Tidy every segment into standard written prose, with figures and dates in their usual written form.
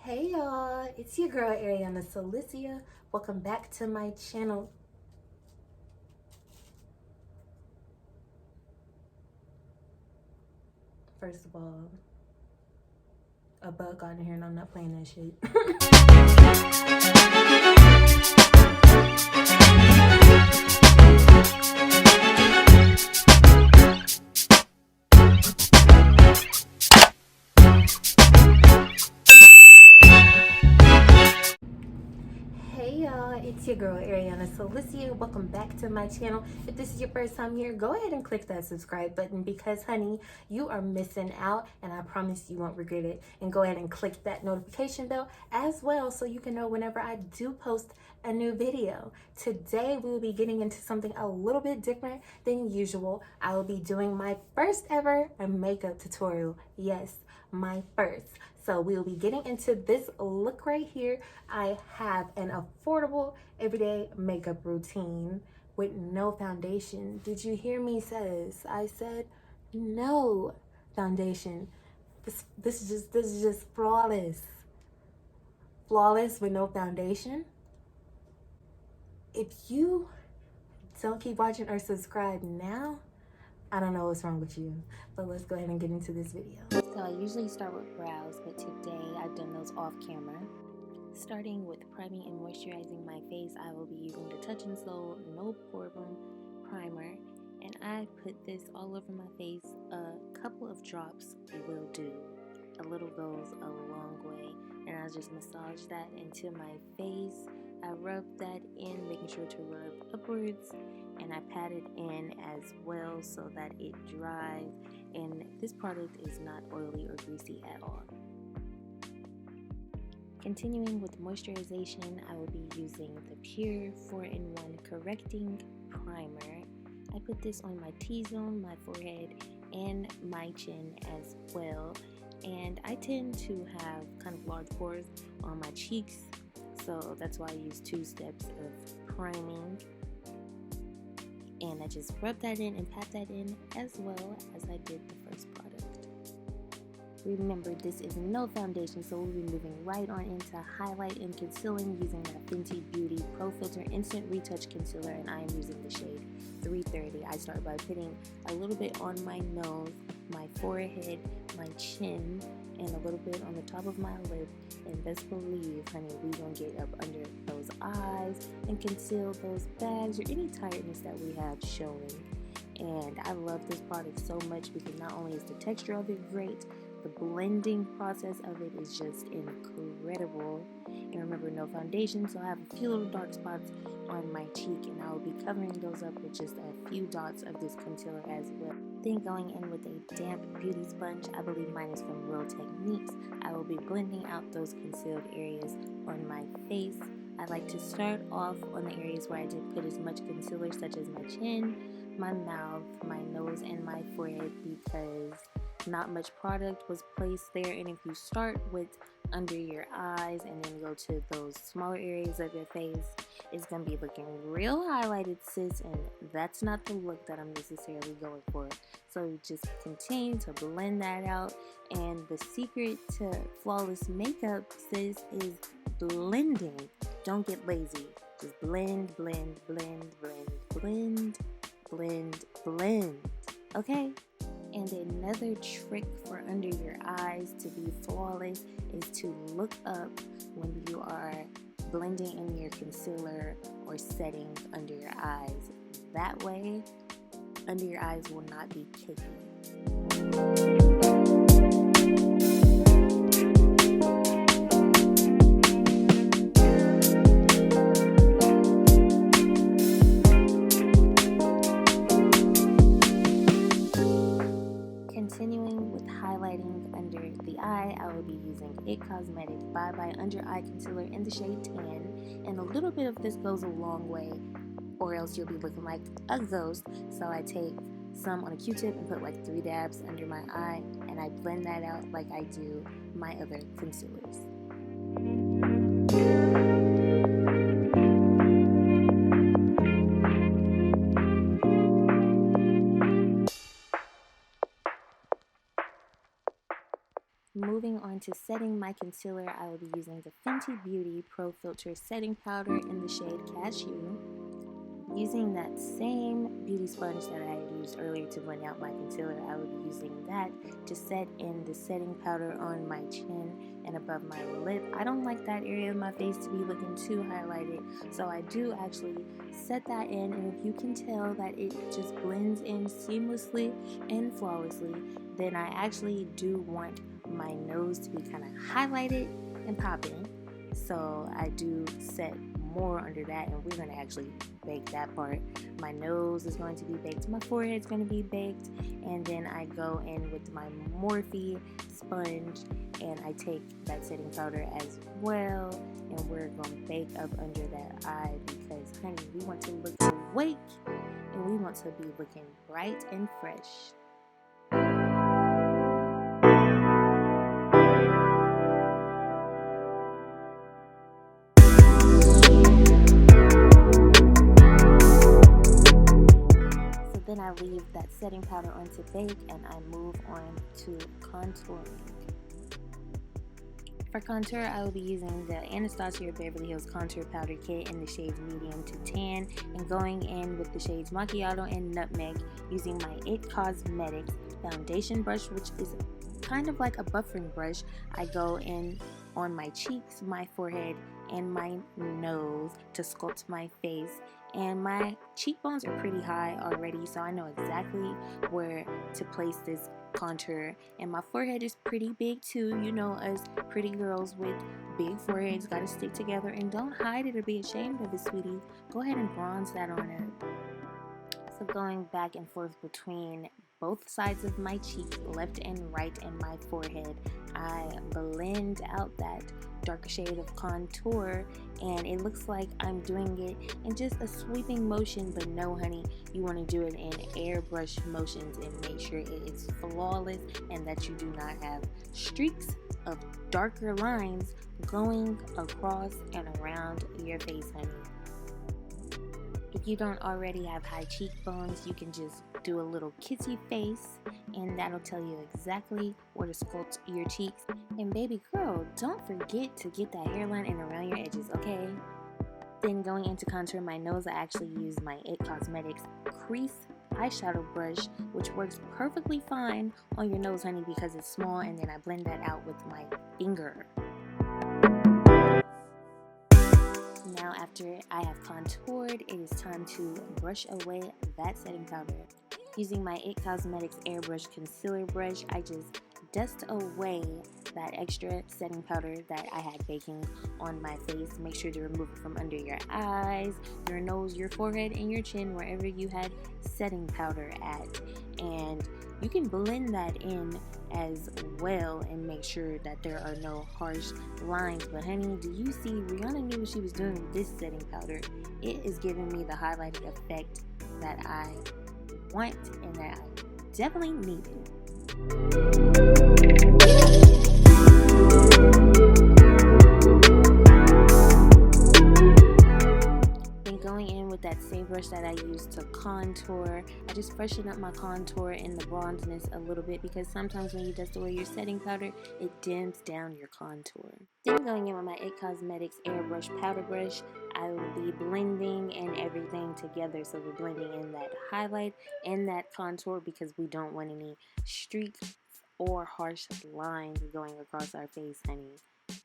Hey y'all, it's your girl Eriana Celissia. Welcome back to my channel. First of all, a bug got in here and I'm not playing that shit. It's your girl Eriana Celissia. Welcome back to my channel. If this is your first time here, go ahead and click that subscribe button because honey, you are missing out and I promise you won't regret it. And go ahead and click that notification bell as well so you can know whenever I do post a new video. Today we will be getting into something a little bit different than usual. I will be doing my first ever makeup tutorial. Yes, my first. So we will be getting into this look right here. I have an affordable everyday makeup routine with no foundation. Did you hear me, sis? I said no foundation. This is just flawless. Flawless with no foundation. If you don't keep watching or subscribe now, I don't know what's wrong with you, but let's go ahead and get into this video. So I usually start with brows, but today I've done those off camera. Starting with priming and moisturizing my face, I will be using the Touch and Soul No Poreblem Primer, and I put this all over my face. A couple of drops will do. A little goes a long way, and I'll just massage that into my face. I rub that in, making sure to rub upwards, and I pat it in as well so that it dries, and this product is not oily or greasy at all. Continuing with moisturization, I will be using the Pure 4-in-1 Correcting Primer. I put this on my T-zone, my forehead, and my chin as well, and I tend to have kind of large pores on my cheeks, so that's why I use 2 steps of priming. And I just rub that in and pat that in as well as I did the first product. Remember, this is no foundation, so we'll be moving right on into highlight and concealing using that Fenty Beauty ProFilt'r Instant Retouch Concealer, and I am using the shade 330. I start by putting a little bit on my nose, my forehead, my chin, and a little bit on the top of my lip, and best believe, honey, we gonna get up under those eyes and conceal those bags or any tiredness that we have showing. And I love this product so much because not only is the texture of it great, the blending process of it is just incredible. And remember, no foundation, so I have a few little dark spots on my cheek, and I will be covering those up with just a few dots of this concealer as well. Then going in with a damp beauty sponge, I believe mine is from Real Techniques, I will be blending out those concealed areas on my face. I like to start off on the areas where I did put as much concealer, such as my chin, my mouth, my nose, and my forehead, because not much product was placed there. And if you start with under your eyes and then go to those smaller areas of your face, it's gonna be looking real highlighted, sis, and that's not the look that I'm necessarily going for. So just continue to blend that out, and the secret to flawless makeup, sis, is blending. Don't get lazy. Just blend, blend, blend, blend, blend, blend, blend. Okay? And another trick for under your eyes to be flawless is to look up when you are blending in your concealer or setting under your eyes. That way, under your eyes will not be cakey. Continuing with highlighting under the eye, I will be using IT Cosmetics Bye Bye Under Eye Concealer in the shade 10, and a little bit of this goes a long way, or else you'll be looking like a ghost. So I take some on a Q-tip and put like 3 dabs under my eye, and I blend that out like I do my other concealers. Moving on into setting my concealer, I will be using the Fenty Beauty ProFilt'r setting powder in the shade Cashew. Using that same beauty sponge that I had used earlier to blend out my concealer, I will be using that to set in the setting powder on my chin and above my lip. I don't like that area of my face to be looking too highlighted, so I do actually set that in, and if you can tell that it just blends in seamlessly and flawlessly, then I actually do want my nose to be kind of highlighted and popping, so I do set more under that, and we're going to actually bake that part. My nose is going to be baked, my forehead is going to be baked, and then I go in with my Morphe sponge and I take that setting powder as well, and we're going to bake up under that eye because, honey, we want to look awake and we want to be looking bright and fresh. Then I leave that setting powder on to bake and I move on to contouring. For contour, I will be using the ANASTASIA Beverly Hills Contour Powder Kit in the shades medium to tan and going in with the shades Macchiato and Nutmeg using my IT Cosmetics foundation brush, which is kind of like a buffering brush. I go in on my cheeks, my forehead, and my nose to sculpt my face. And my cheekbones are pretty high already, so I know exactly where to place this contour. And my forehead is pretty big too. You know, us pretty girls with big foreheads gotta stick together, and don't hide it or be ashamed of it, sweetie. Go ahead and bronze that on up. So going back and forth between both sides of my cheeks, left and right, and my forehead, I blend out that darker shade of contour, and it looks like I'm doing it in just a sweeping motion, but no, honey, you want to do it in airbrush motions and make sure it is flawless and that you do not have streaks of darker lines going across and around your face, honey. If you don't already have high cheekbones, you can just do a little kissy face, and that'll tell you exactly where to sculpt your cheeks. And baby girl, don't forget to get that hairline in around your edges, okay? Then going into contour my nose, I actually use my IT Cosmetics crease eyeshadow brush, which works perfectly fine on your nose, honey, because it's small, and then I blend that out with my finger. Now after I have contoured, it is time to brush away that setting powder. Using my IT Cosmetics Airbrush Concealer Brush, I just dust away that extra setting powder that I had baking on my face. Make sure to remove it from under your eyes, your nose, your forehead, and your chin, wherever you had setting powder at. And you can blend that in as well and make sure that there are no harsh lines. But honey, do you see, Rihanna knew what she was doing with this setting powder. It is giving me the highlighted effect that I want and that I definitely needed. Then going in with that same brush that I used to contour, I just freshen up my contour and the bronzeness a little bit, because sometimes when you dust away your setting powder, it dims down your contour. Then going in with my IT Cosmetics Airbrush Powder Brush, I will be blending and everything together. So we're blending in that highlight and that contour because we don't want any streaks or harsh lines going across our face, honey.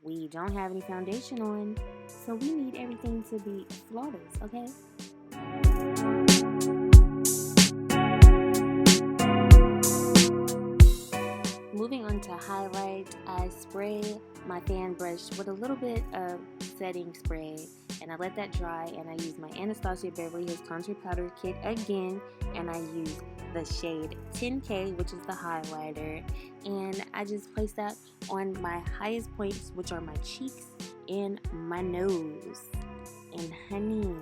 We don't have any foundation on, so we need everything to be flawless, okay? Moving on to highlight, I spray my fan brush with a little bit of setting spray, and I let that dry, and I use my ANASTASIA Beverly Hills Contour Powder Kit again, and I use the shade 10K, which is the highlighter, and I just place that on my highest points, which are my cheeks and my nose. And honey,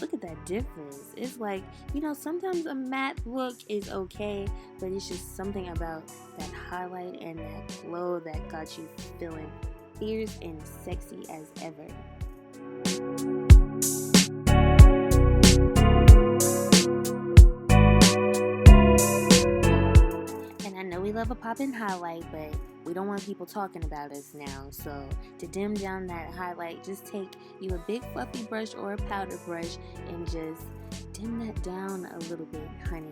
look at that difference. It's like, you know, sometimes a matte look is okay, but it's just something about that highlight and that glow that got you feeling fierce and sexy as ever. love a poppin' highlight, but we don't want people talking about us now. So to dim down that highlight, just take you a big fluffy brush or a powder brush and just dim that down a little bit, honey.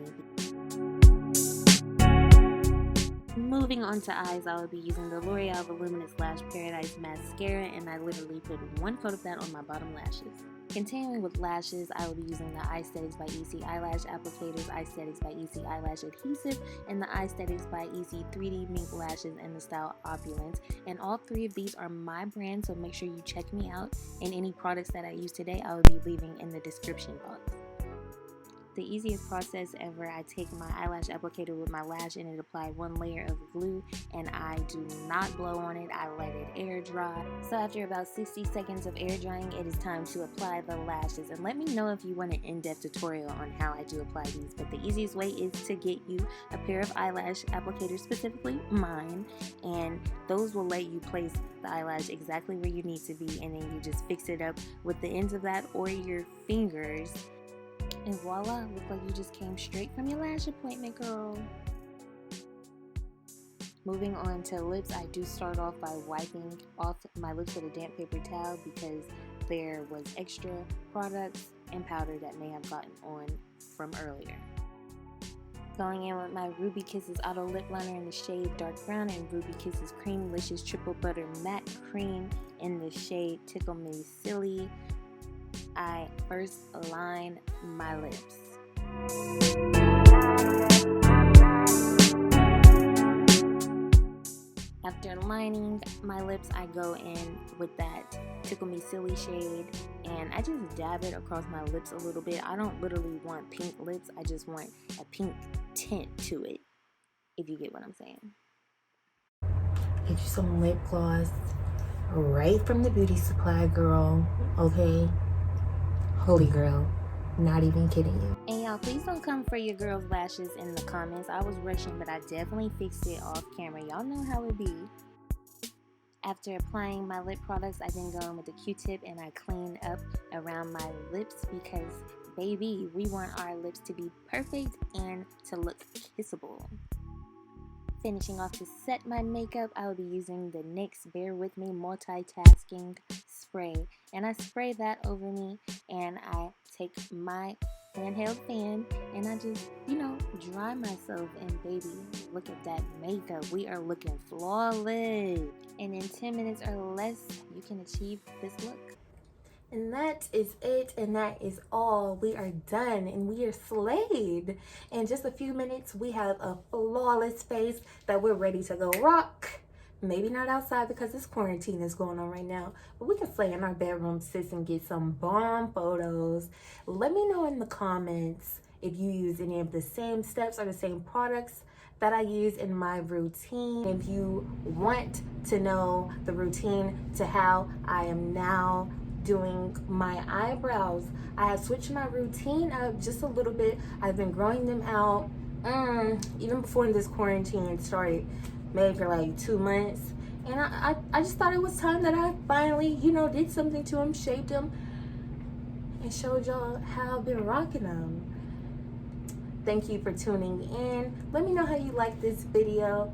Moving on to eyes, I will be using the L'Oreal Voluminous Lash Paradise Mascara, and I literally put one coat of that on my bottom lashes. Continuing with lashes, I will be using the EYESTHETICSbYEC Eyelash Applicators, EYESTHETICSbYEC Eyelash Adhesive, and the EYESTHETICSbYEC 3D Mink Lashes in the style Opulence. And all three of these are my brand, so make sure you check me out. And any products that I use today, I will be leaving in the description box. The easiest process ever, I take my eyelash applicator with my lash and apply one layer of glue, and I do not blow on it. I let it air dry. So after about 60 seconds of air drying, it is time to apply the lashes. And let me know if you want an in-depth tutorial on how I do apply these, but the easiest way is to get you a pair of eyelash applicators, specifically mine, and those will let you place the eyelash exactly where you need to be, and then you just fix it up with the ends of that or your fingers. And voila, look like you just came straight from your lash appointment, girl. Moving on to lips, I do start off by wiping off my lips with a damp paper towel because there was extra products and powder that may have gotten on from earlier. Going in with my Ruby Kisses Auto Lip Liner in the shade Dark Brown and Ruby Kisses Creamlicious Triple Butter Matte Cream in the shade Tickle Me Silly. I first line my lips. After lining my lips, I go in with that Tickle Me Silly shade, and I just dab it across my lips a little bit. I don't literally want pink lips, I just want a pink tint to it, if you get what I'm saying. Get you some lip gloss right from the beauty supply, girl, okay? Holy girl, not even kidding you. And y'all, please don't come for your girl's lashes in the comments. I was rushing, but I definitely fixed it off camera. Y'all know how it be. After applying my lip products, I then go in with a Q-tip and I clean up around my lips because, baby, we want our lips to be perfect and to look kissable. Finishing off to set my makeup, I will be using the NYX Bear With Me Multitasking spray, and I spray that over me, and I take my handheld fan and I just, dry myself, and baby, look at that makeup. We are looking flawless, and in 10 minutes or less, you can achieve this look. And that is it, and that is all. We are done, and we are slayed. In just a few minutes, we have a flawless face that we're ready to go rock. Maybe not outside because this quarantine is going on right now, but we can slay in our bedroom, sis, and get some bomb photos. Let me know in the comments if you use any of the same steps or the same products that I use in my routine. If you want to know the routine to how I am now doing my eyebrows, I have switched my routine up just a little bit. I've been growing them out even before this quarantine started, maybe for like 2 months, and I just thought it was time that I finally did something to them, shaped them, and showed y'all how I've been rocking them. Thank you for tuning in. Let me know how you like this video,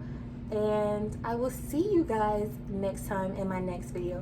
and I will see you guys next time in my next video.